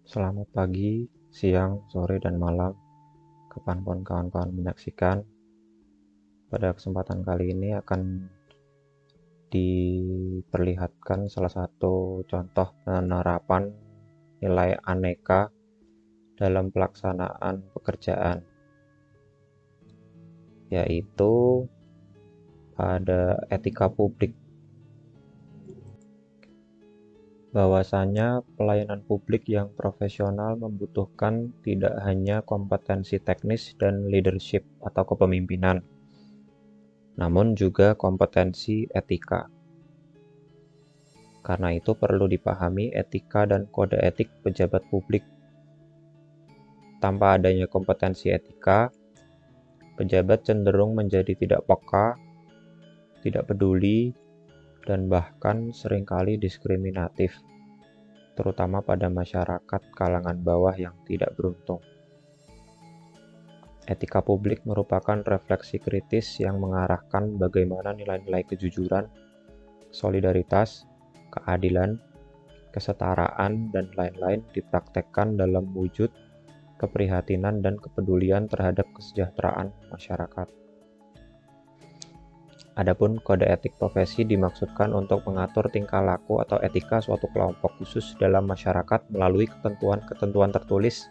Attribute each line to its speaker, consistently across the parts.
Speaker 1: Selamat pagi, siang, sore, dan malam, kapanpun kawan-kawan menyaksikan. Pada kesempatan kali ini akan diperlihatkan salah satu contoh penerapan nilai aneka dalam pelaksanaan pekerjaan, yaitu pada etika publik. Bahwasanya pelayanan publik yang profesional membutuhkan tidak hanya kompetensi teknis dan leadership atau kepemimpinan, namun juga kompetensi etika. Karena itu perlu dipahami etika dan kode etik pejabat publik. Tanpa adanya kompetensi etika, pejabat cenderung menjadi tidak peka, tidak peduli, dan bahkan seringkali diskriminatif, terutama pada masyarakat kalangan bawah yang tidak beruntung. Etika publik merupakan refleksi kritis yang mengarahkan bagaimana nilai-nilai kejujuran, solidaritas, keadilan, kesetaraan, dan lain-lain dipraktekkan dalam wujud keprihatinan dan kepedulian terhadap kesejahteraan masyarakat. Adapun kode etik profesi dimaksudkan untuk mengatur tingkah laku atau etika suatu kelompok khusus dalam masyarakat melalui ketentuan-ketentuan tertulis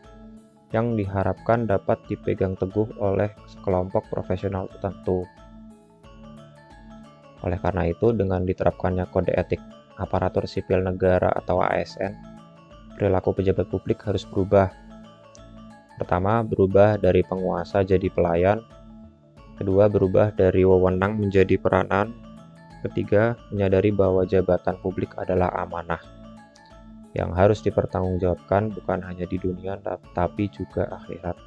Speaker 1: yang diharapkan dapat dipegang teguh oleh sekelompok profesional tertentu. Oleh karena itu, dengan diterapkannya kode etik aparatur sipil negara atau ASN, perilaku pejabat publik harus berubah. Pertama, berubah dari penguasa jadi pelayan. Kedua, berubah dari wewenang menjadi peranan. Ketiga, menyadari bahwa jabatan publik adalah amanah yang harus dipertanggungjawabkan bukan hanya di dunia tapi juga akhirat.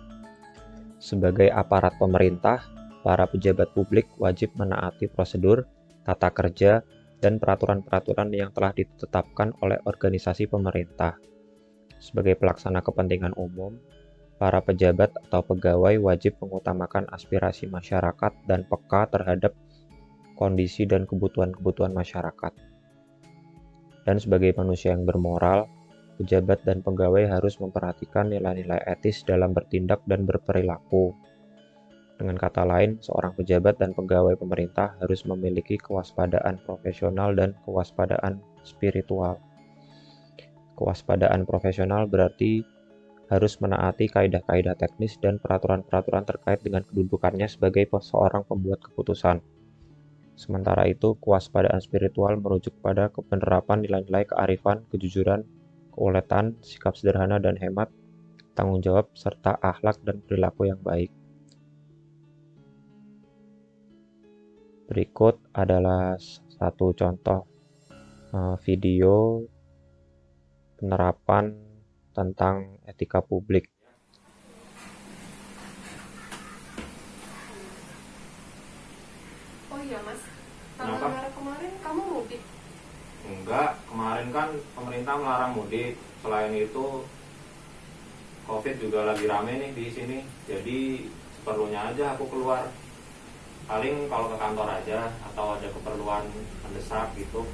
Speaker 1: Sebagai aparat pemerintah, para pejabat publik wajib menaati prosedur, tata kerja, dan peraturan-peraturan yang telah ditetapkan oleh organisasi pemerintah. Sebagai pelaksana kepentingan umum, para pejabat atau pegawai wajib mengutamakan aspirasi masyarakat dan peka terhadap kondisi dan kebutuhan-kebutuhan masyarakat. Dan sebagai manusia yang bermoral, pejabat dan pegawai harus memperhatikan nilai-nilai etis dalam bertindak dan berperilaku. Dengan kata lain, seorang pejabat dan pegawai pemerintah harus memiliki kewaspadaan profesional dan kewaspadaan spiritual. Kewaspadaan profesional berarti harus menaati kaidah-kaidah teknis dan peraturan-peraturan terkait dengan kedudukannya sebagai seorang pembuat keputusan. Sementara itu, kewaspadaan spiritual merujuk pada penerapan nilai-nilai kearifan, kejujuran, keuletan, sikap sederhana dan hemat, tanggung jawab, serta akhlak dan perilaku yang baik. Berikut adalah satu contoh video penerapan tentang etika publik.
Speaker 2: Oh iya mas, tanggal
Speaker 3: Kenapa?
Speaker 2: merah kemarin kamu mudik?
Speaker 3: Enggak, kemarin kan pemerintah melarang mudik. Selain itu, COVID juga lagi rame nih di sini. Jadi seperlunya aja aku keluar. Paling kalau ke kantor aja atau ada keperluan mendesak gitu.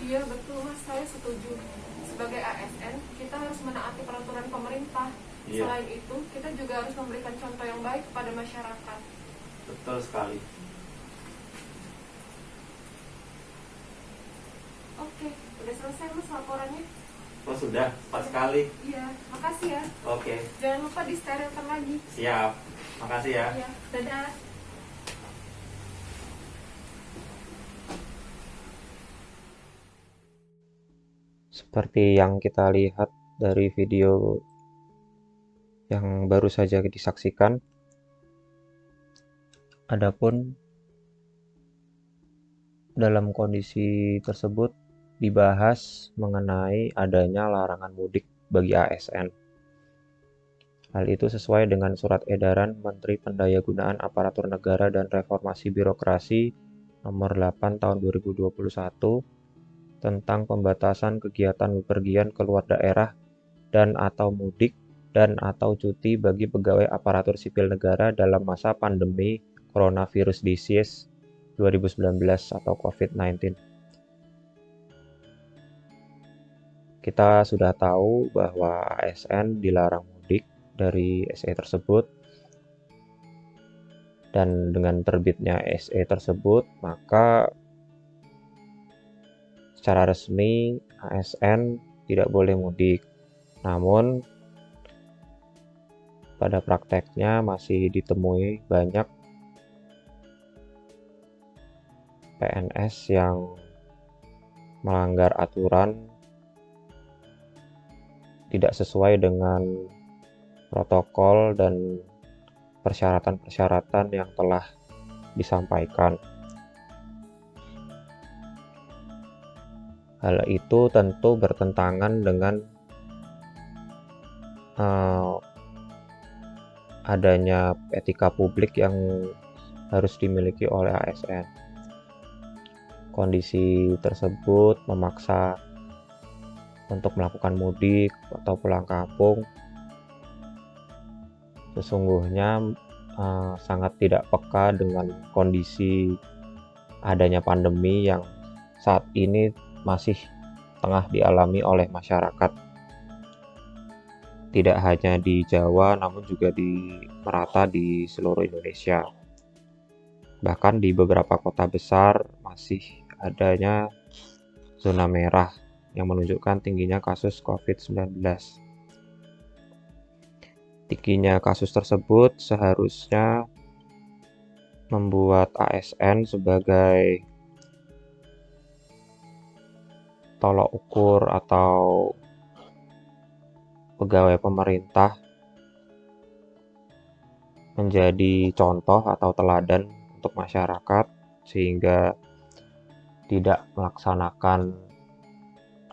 Speaker 2: Iya betul mas, saya setuju. Sebagai ASN, kita harus menaati peraturan pemerintah.
Speaker 3: Iya,
Speaker 2: Selain itu, kita juga harus memberikan contoh yang baik kepada masyarakat.
Speaker 3: betul sekali.
Speaker 2: Oke, udah selesai mas laporannya?
Speaker 3: Oh sudah, pas sekali.
Speaker 2: Iya, makasih ya.
Speaker 3: Oke,
Speaker 2: Jangan lupa disterilkan lagi.
Speaker 3: siap. Makasih ya.
Speaker 2: Iya, dadah.
Speaker 1: Seperti yang kita lihat dari video yang baru saja disaksikan, adapun dalam kondisi tersebut dibahas mengenai adanya larangan mudik bagi ASN. Hal itu sesuai dengan Surat Edaran Menteri Pendayagunaan Aparatur Negara dan Reformasi Birokrasi Nomor 8 Tahun 2021 tentang pembatasan kegiatan bepergian keluar daerah dan atau mudik dan atau cuti bagi pegawai aparatur sipil negara dalam masa pandemi Coronavirus Disease 2019 atau COVID-19. Kita sudah tahu bahwa ASN dilarang mudik dari SE tersebut, dan dengan terbitnya SE tersebut, maka secara resmi ASN tidak boleh mudik. Namun, pada prakteknya masih ditemui banyak PNS yang melanggar aturan tidak sesuai dengan protokol dan persyaratan-persyaratan yang telah disampaikan. Hal itu tentu bertentangan dengan adanya etika publik yang harus dimiliki oleh ASN. Kondisi tersebut memaksa untuk melakukan mudik atau pulang kampung sesungguhnya sangat tidak peka dengan kondisi adanya pandemi yang saat ini masih tengah dialami oleh masyarakat. Tidak hanya di Jawa, namun juga merata di seluruh Indonesia. Bahkan di beberapa kota besar masih adanya zona merah yang menunjukkan tingginya kasus COVID-19. Tingginya kasus tersebut seharusnya membuat ASN sebagai tolok ukur atau pegawai pemerintah menjadi contoh atau teladan untuk masyarakat sehingga tidak melaksanakan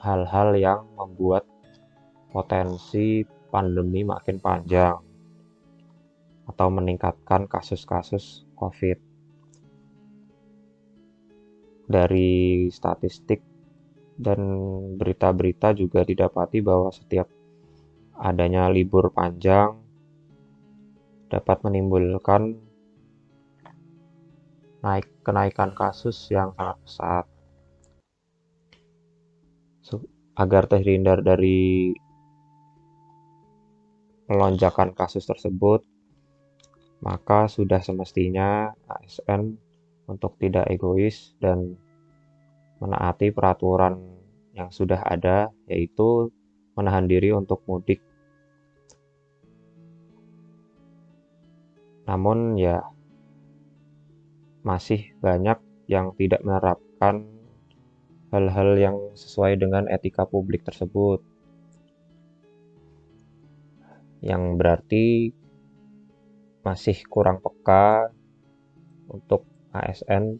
Speaker 1: hal-hal yang membuat potensi pandemi makin panjang atau meningkatkan kasus-kasus COVID. Dari statistik dan berita-berita juga didapati bahwa setiap adanya libur panjang dapat menimbulkan kenaikan kasus yang sangat pesat. Agar terhindar dari melonjakan kasus tersebut, maka sudah semestinya ASN untuk tidak egois dan menaati peraturan yang sudah ada, yaitu menahan diri untuk mudik. Namun ya masih banyak yang tidak menerapkan hal-hal yang sesuai dengan etika publik tersebut, yang berarti masih kurang peka untuk ASN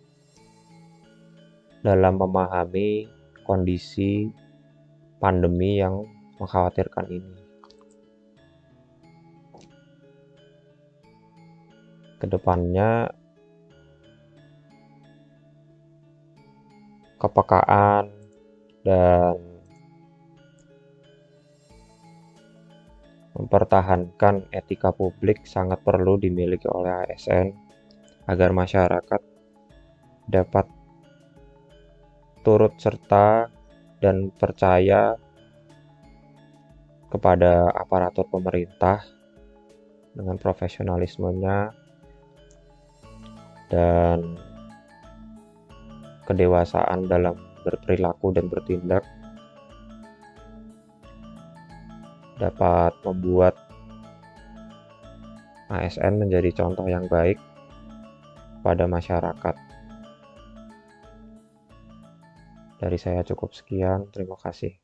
Speaker 1: dalam memahami kondisi pandemi yang mengkhawatirkan ini. Kedepannya kepekaan dan mempertahankan etika publik sangat perlu dimiliki oleh ASN agar masyarakat dapat turut serta dan percaya kepada aparatur pemerintah dengan profesionalismenya dan kedewasaan dalam berperilaku dan bertindak dapat membuat ASN menjadi contoh yang baik pada masyarakat. Dari saya cukup sekian, terima kasih.